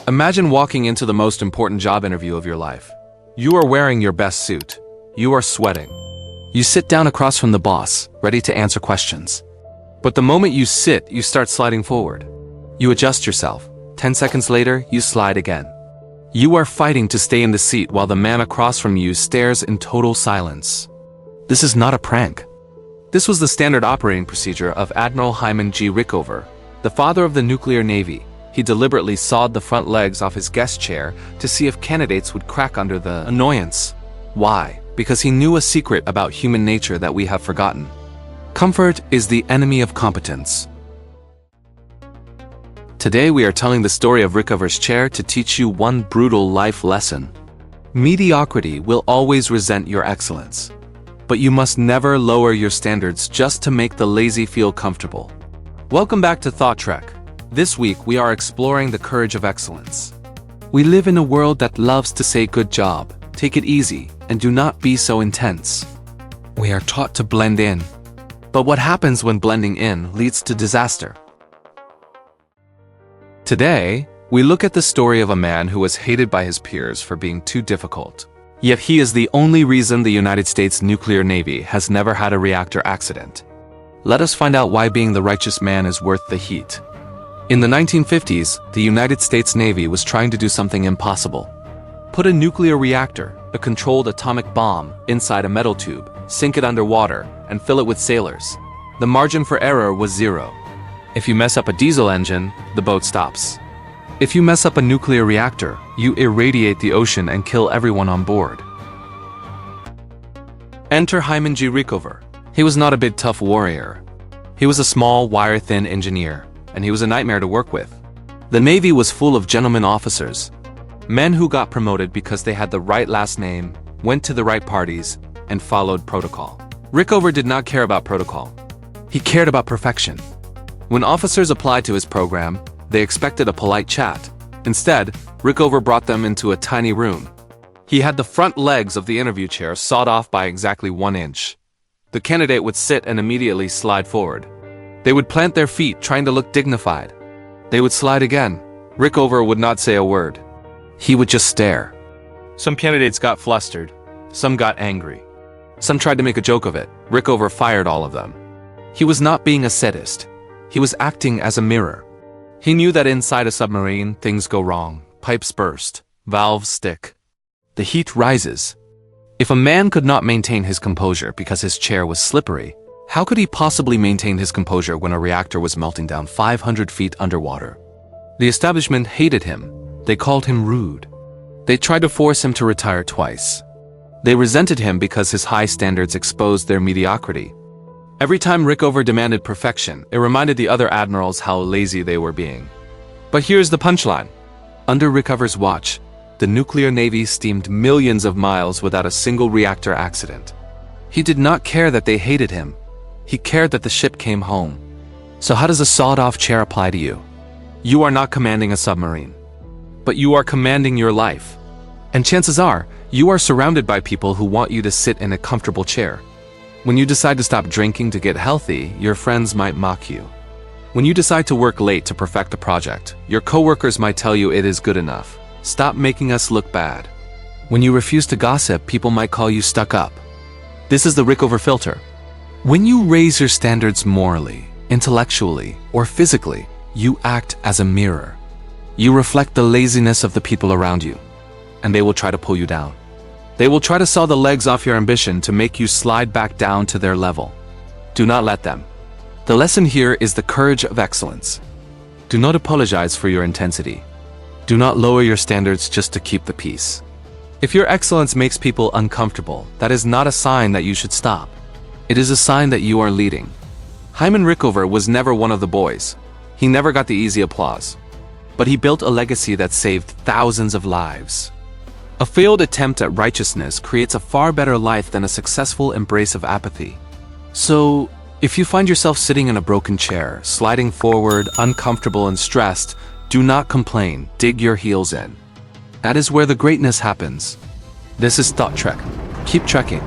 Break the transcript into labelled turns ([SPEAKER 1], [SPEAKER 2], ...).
[SPEAKER 1] Imagine walking into the most important job interview of your life. You are wearing your best suit. You are sweating. You sit down across from the boss, ready to answer questions. But the moment you sit, you start sliding forward. You adjust yourself. 10 seconds later, you slide again. You are fighting to stay in the seat while the man across from you stares in total silence. This is not a prank. This was the standard operating procedure of Admiral Hyman G. Rickover, the father of the nuclear navy. He deliberately sawed the front legs off his guest chair to see if candidates would crack under the annoyance. Why? Because he knew a secret about human nature that we have forgotten. Comfort is the enemy of competence. Today we are telling the story of Rickover's chair to teach you one brutal life lesson. Mediocrity will always resent your excellence. But you must never lower your standards just to make the lazy feel comfortable. Welcome back to Thought Trek. This week we are exploring the courage of excellence. We live in a world that loves to say good job, take it easy, and do not be so intense. We are taught to blend in. But what happens when blending in leads to disaster? Today, we look at the story of a man who was hated by his peers for being too difficult. Yet he is the only reason the United States nuclear navy has never had a reactor accident. Let us find out why being the righteous man is worth the heat. In the 1950s, the United States Navy was trying to do something impossible. Put a nuclear reactor, a controlled atomic bomb, inside a metal tube, sink it underwater, and fill it with sailors. The margin for error was zero. If you mess up a diesel engine, the boat stops. If you mess up a nuclear reactor, you irradiate the ocean and kill everyone on board. Enter Hyman G. Rickover. He was not a big tough warrior. He was a small, wire-thin engineer, and he was a nightmare to work with. The Navy was full of gentlemen officers, men who got promoted because they had the right last name, went to the right parties, and followed protocol. Rickover did not care about protocol. He cared about perfection. When officers applied to his program, they expected a polite chat. Instead, Rickover brought them into a tiny room. He had the front legs of the interview chair sawed off by exactly 1 inch. The candidate would sit and immediately slide forward. They would plant their feet, trying to look dignified. They would slide again. Rickover would not say a word. He would just stare. Some candidates got flustered. Some got angry. Some tried to make a joke of it. Rickover fired all of them. He was not being a sadist. He was acting as a mirror. He knew that inside a submarine, things go wrong. Pipes burst. Valves stick. The heat rises. If a man could not maintain his composure because his chair was slippery, how could he possibly maintain his composure when a reactor was melting down 500 feet underwater? The establishment hated him. They called him rude. They tried to force him to retire twice. They resented him because his high standards exposed their mediocrity. Every time Rickover demanded perfection, it reminded the other admirals how lazy they were being. But here's the punchline. Under Rickover's watch, the nuclear navy steamed millions of miles without a single reactor accident. He did not care that they hated him. He cared that the ship came home. So how does a sawed-off chair apply to you? You are not commanding a submarine, but you are commanding your life. And chances are, you are surrounded by people who want you to sit in a comfortable chair. When you decide to stop drinking to get healthy, your friends might mock you. When you decide to work late to perfect a project, your coworkers might tell you it is good enough. Stop making us look bad. When you refuse to gossip, people might call you stuck up. This is the Rickover Filter. When you raise your standards morally, intellectually, or physically, you act as a mirror. You reflect the laziness of the people around you, and they will try to pull you down. They will try to saw the legs off your ambition to make you slide back down to their level. Do not let them. The lesson here is the courage of excellence. Do not apologize for your intensity. Do not lower your standards just to keep the peace. If your excellence makes people uncomfortable, that is not a sign that you should stop. It is a sign that you are leading. Hyman Rickover was never one of the boys. He never got the easy applause. But he built a legacy that saved thousands of lives. A failed attempt at righteousness creates a far better life than a successful embrace of apathy. So, if you find yourself sitting in a broken chair, sliding forward, uncomfortable and stressed, do not complain, dig your heels in. That is where the greatness happens. This is Thought Trek. Keep trekking.